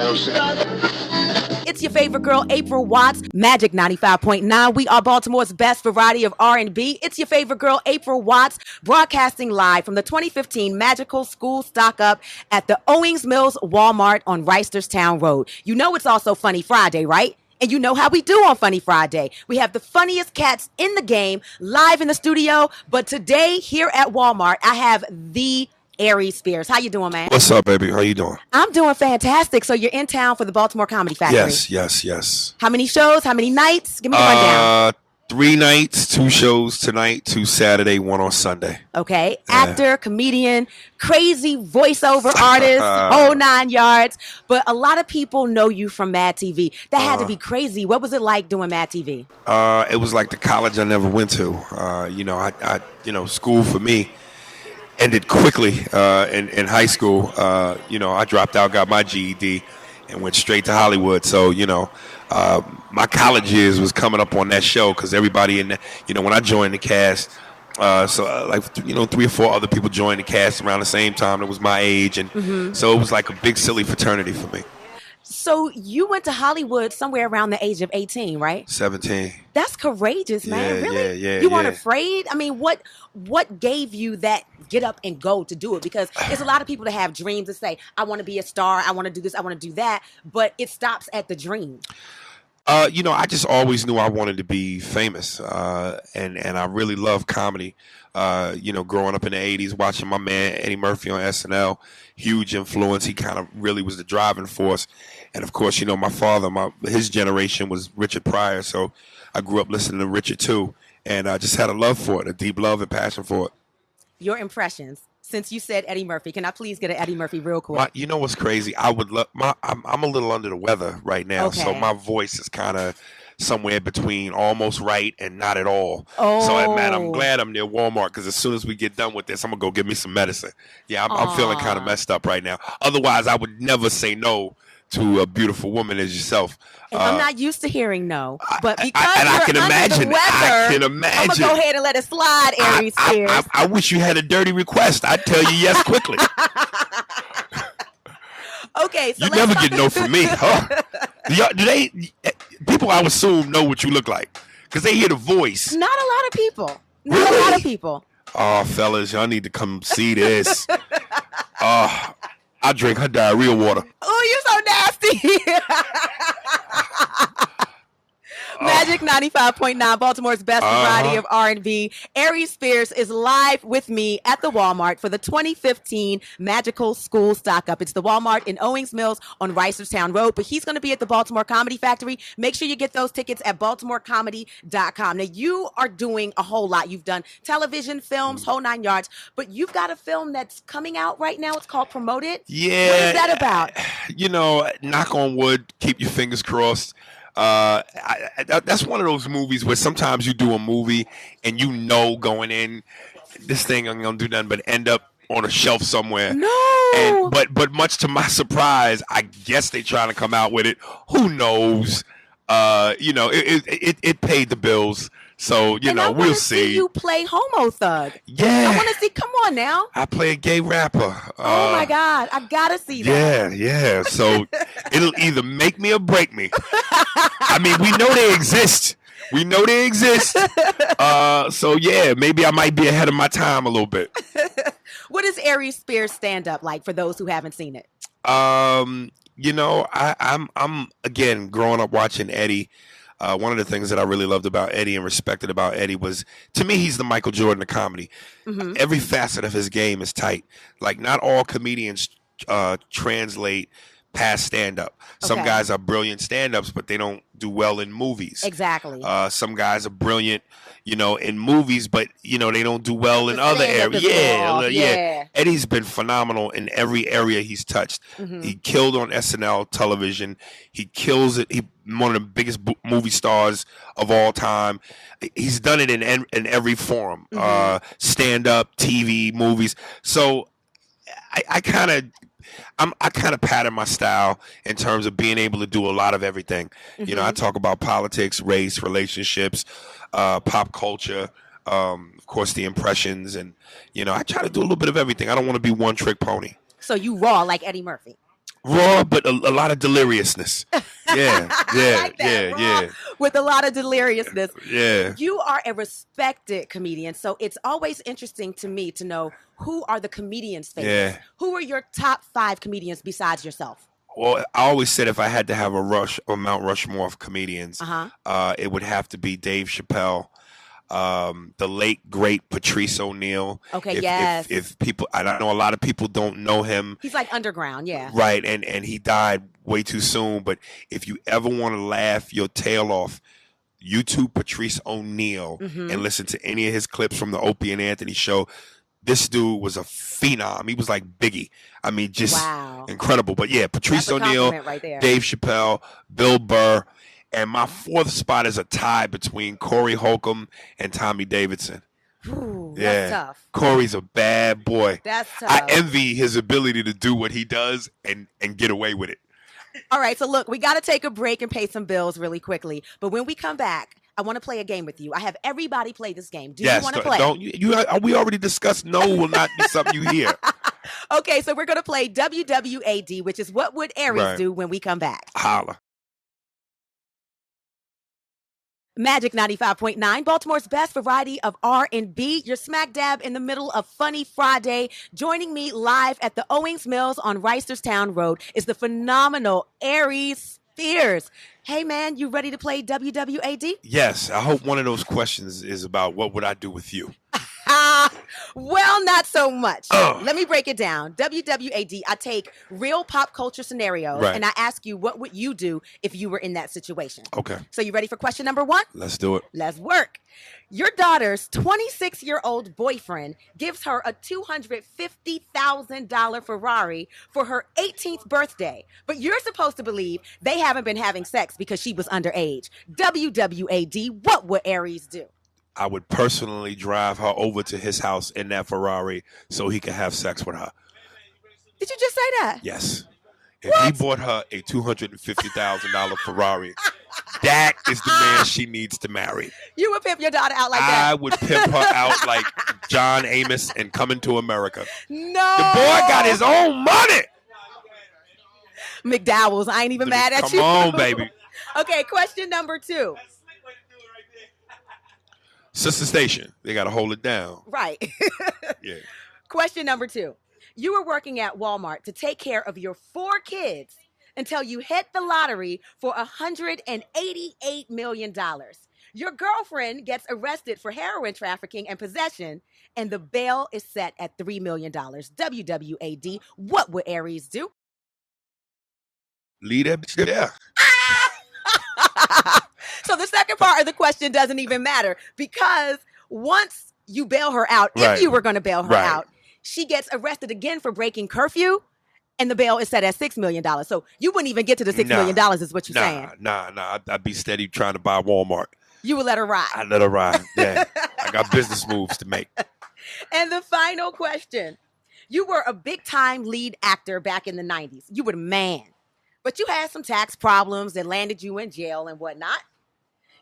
It's your favorite girl, April Watts, Magic 95.9. We are Baltimore's best variety of R&B. It's your favorite girl, April Watts, broadcasting live from the 2015 Magical School Stock Up at the Owings Mills Walmart on Reisterstown Road. You know it's also Funny Friday, right? And you know how we do on Funny Friday. We have the funniest cats in the game live in the studio. But today here at Walmart, I have the Aries Spears. How you doing, man? What's up, baby? How you doing? I'm doing fantastic. So you're in town for the Baltimore Comedy Factory? Yes. How many shows? How many nights? Give me the rundown. 3 nights, 2 shows tonight, 2 Saturday, 1 on Sunday. Okay. Actor, comedian, crazy voiceover artist, whole 9 yards. But a lot of people know you from Mad TV. That had to be crazy. What was it like doing Mad TV? It was like the college I never went to. School for me ended quickly in high school. I dropped out, got my GED, and went straight to Hollywood. So, my college years was coming up on that show because everybody when I joined the cast, 3 or 4 other people joined the cast around the same time. It was my age. And so it was like a big, silly fraternity for me. So you went to Hollywood somewhere around the age of 18, right? 17. That's courageous, man. Really? Yeah. You weren't afraid? I mean, what gave you that get up and go to do it? Because there's a lot of people that have dreams and say, I want to be a star, I want to do this, I want to do that, but it stops at the dream. I just always knew I wanted to be famous, and I really love comedy. Growing up in the 80s, watching my man Eddie Murphy on SNL, huge influence. He kind of really was the driving force. And, of course, my father, his generation was Richard Pryor, so I grew up listening to Richard, too, and I just had a love for it, a deep love and passion for it. Your impressions. Since you said Eddie Murphy, can I please get an Eddie Murphy real quick? You know what's crazy? I would love I'm a little under the weather right now, so my voice is kind of somewhere between almost right and not at all. Oh. So, man, I'm glad I'm near Walmart because as soon as we get done with this, I'm gonna go get me some medicine. Yeah, I'm feeling kind of messed up right now. Otherwise, I would never say no to a beautiful woman as yourself. And I'm not used to hearing no, but because I can imagine. I can imagine. I'm gonna go ahead and let it slide, Aries Spears. I wish you had a dirty request. I'd tell you yes quickly. Okay, so you never get no from me, huh? People I would assume know what you look like because they hear the voice. Not a lot of people. Not Really? a lot of people. Oh, fellas, y'all need to come see this. I drink her diarrhea water. Oh, you're so nasty. Magic 95.9, Baltimore's best variety of R&B. Aries Spears is live with me at the Walmart for the 2015 Magical School Stock Up. It's the Walmart in Owings Mills on Reisterstown Road, but he's going to be at the Baltimore Comedy Factory. Make sure you get those tickets at baltimorecomedy.com. Now, you are doing a whole lot. You've done television, films, whole 9 yards, but you've got a film that's coming out right now. It's called Promoted. Yeah. What is that about? Knock on wood, keep your fingers crossed. That's one of those movies where sometimes you do a movie and going in, this thing ain't gonna do nothing but end up on a shelf somewhere. No. But much to my surprise, I guess they trying to come out with it. Who knows? It paid the bills. So, we'll see. You play Homo Thug. Yeah. I want to see. Come on now. I play a gay rapper. Oh, my God. I got to see that. Yeah. So it'll either make me or break me. I mean, we know they exist. So, yeah, maybe I might be ahead of my time a little bit. What is Aries Spears stand-up like for those who haven't seen it? I'm again, growing up watching Eddie. One of the things that I really loved about Eddie and respected about Eddie was, to me, he's the Michael Jordan of comedy. Mm-hmm. Every facet of his game is tight. Like, not all comedians translate past stand-up. Some guys are brilliant stand-ups, but they don't do well in movies. Exactly. Some guys are brilliant, in movies, but, they don't do well in other areas. Yeah. Eddie's been phenomenal in every area he's touched. Mm-hmm. He killed on SNL television. He kills it. He's one of the biggest movie stars of all time. He's done it in every forum, stand-up, TV, movies. So I kind of pattern my style in terms of being able to do a lot of everything. Mm-hmm. I talk about politics, race, relationships, pop culture, of course, the impressions, and I try to do a little bit of everything. I don't want to be one trick pony. So you raw like Eddie Murphy. Raw, but a lot of deliriousness. Yeah, yeah. With a lot of deliriousness. Yeah. You are a respected comedian, so it's always interesting to me to know who are the comedians' favorites. Yeah. Who are your top 5 comedians besides yourself? Well, I always said if I had to have a Mount Rushmore of comedians, it would have to be Dave Chappelle, the late great Patrice O'Neal. Okay, yes. If people, I don't know, a lot of people don't know him. He's like underground, yeah. Right, and he died way too soon. But if you ever want to laugh your tail off, YouTube Patrice O'Neal and listen to any of his clips from the Opie and Anthony show. This dude was a phenom. He was like Biggie. I mean, just incredible. But yeah, Patrice O'Neal, right there. Dave Chappelle, Bill Burr. And my 4th spot is a tie between Corey Holcomb and Tommy Davidson. Ooh, that's tough. Corey's a bad boy. That's tough. I envy his ability to do what he does and get away with it. All right, so look, we got to take a break and pay some bills really quickly. But when we come back, I want to play a game with you. I have everybody play this game. Do you want to play? We already discussed no will not be something you hear. Okay, so we're going to play WWAD, which is what would Aries do when we come back. Holla. Magic 95.9, Baltimore's best variety of R&B. You're smack dab in the middle of Funny Friday. Joining me live at the Owings Mills on Reisterstown Road is the phenomenal Aries Spears. Hey, man, you ready to play WWAD? Yes, I hope one of those questions is about what would I do with you? Well, not so much. Let me break it down. WWAD, I take real pop culture scenarios and I ask you, what would you do if you were in that situation? Okay. So you ready for question number 1? Let's do it. Let's work. Your daughter's 26-year-old boyfriend gives her a $250,000 Ferrari for her 18th birthday, but you're supposed to believe they haven't been having sex because she was underage. WWAD, what would Aries do? I would personally drive her over to his house in that Ferrari so he could have sex with her. Did you just say that? Yes. If he bought her a $250,000 Ferrari, that is the man she needs to marry. You would pimp your daughter out like that? I would pimp her out like John Amos and Coming to America. No. The boy got his own money. McDowell's, I ain't even mad at you. Come on, baby. Okay, question number 2. Sister Station. They got to hold it down. Right. Yeah. Question number 2. You were working at Walmart to take care of your 4 kids until you hit the lottery for $188 million. Your girlfriend gets arrested for heroin trafficking and possession, and the bail is set at $3 million. WWAD, what would Aries do? Leave that bitch there. So the second part of the question doesn't even matter because once you bail her out, if you were going to bail her out, she gets arrested again for breaking curfew, and the bail is set at $6 million. So you wouldn't even get to the $6 million is what you're saying. Nah. I'd be steady trying to buy Walmart. You would let her ride. I'd let her ride. Yeah. I got business moves to make. And the final question. You were a big-time lead actor back in the 90s. You were the man. But you had some tax problems that landed you in jail and whatnot.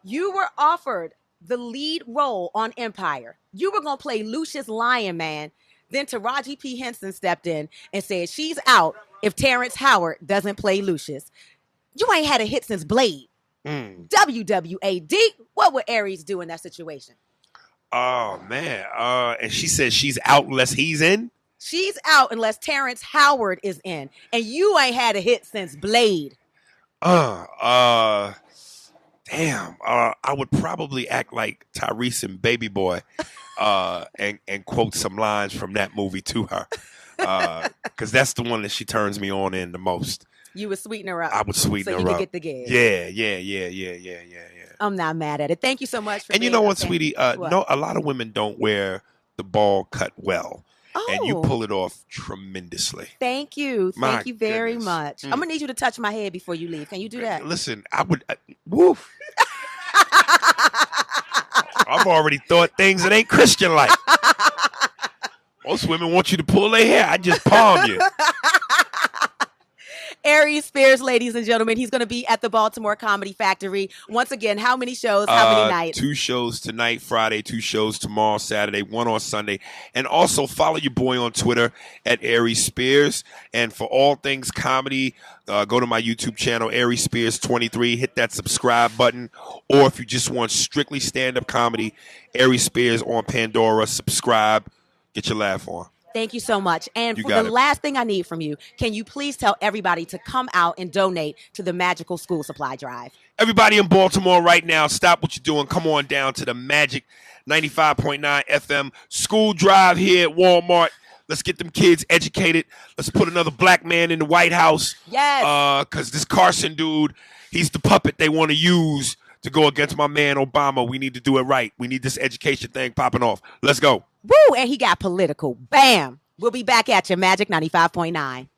You were offered the lead role on Empire. You were going to play Lucius Lyon, man. Then Taraji P. Henson stepped in and said she's out if Terrence Howard doesn't play Lucius. You ain't had a hit since Blade. WWAD, what would Aries do in that situation? Oh, man. And she said she's out unless he's in? She's out unless Terrence Howard is in. And you ain't had a hit since Blade. Damn. I would probably act like Tyrese and Baby Boy and quote some lines from that movie to her. Because that's the one that she turns me on in the most. You would sweeten her up. I would sweeten her up. So you could get the gig. Yeah. I'm not mad at it. Thank you so much for And you know what, sweetie? No, a lot of women don't wear the ball cut well. Oh. And you pull it off tremendously. Thank you. Thank you very much. Mm. I'm going to need you to touch my head before you leave. Can you do that? Listen, I would... woof. I've already thought things that ain't Christian-like. Most women want you to pull their hair. I just palm you. Aries Spears, ladies and gentlemen. He's going to be at the Baltimore Comedy Factory. Once again, how many shows, how many nights? 2 shows tonight, Friday, 2 shows tomorrow, Saturday, 1 on Sunday. And also follow your boy on Twitter at Aries Spears. And for all things comedy, go to my YouTube channel, Aries Spears 23. Hit that subscribe button. Or if you just want strictly stand-up comedy, Aries Spears on Pandora. Subscribe. Get your laugh on. Thank you so much. And for the last thing I need from you, can you please tell everybody to come out and donate to the Magical School Supply Drive? Everybody in Baltimore right now, stop what you're doing. Come on down to the Magic 95.9 FM School Drive here at Walmart. Let's get them kids educated. Let's put another black man in the White House. Yes. Because this Carson dude, he's the puppet they want to use to go against my man Obama. We need to do it right. We need this education thing popping off. Let's go. Woo, and he got political. Bam. We'll be back at you, Magic 95.9.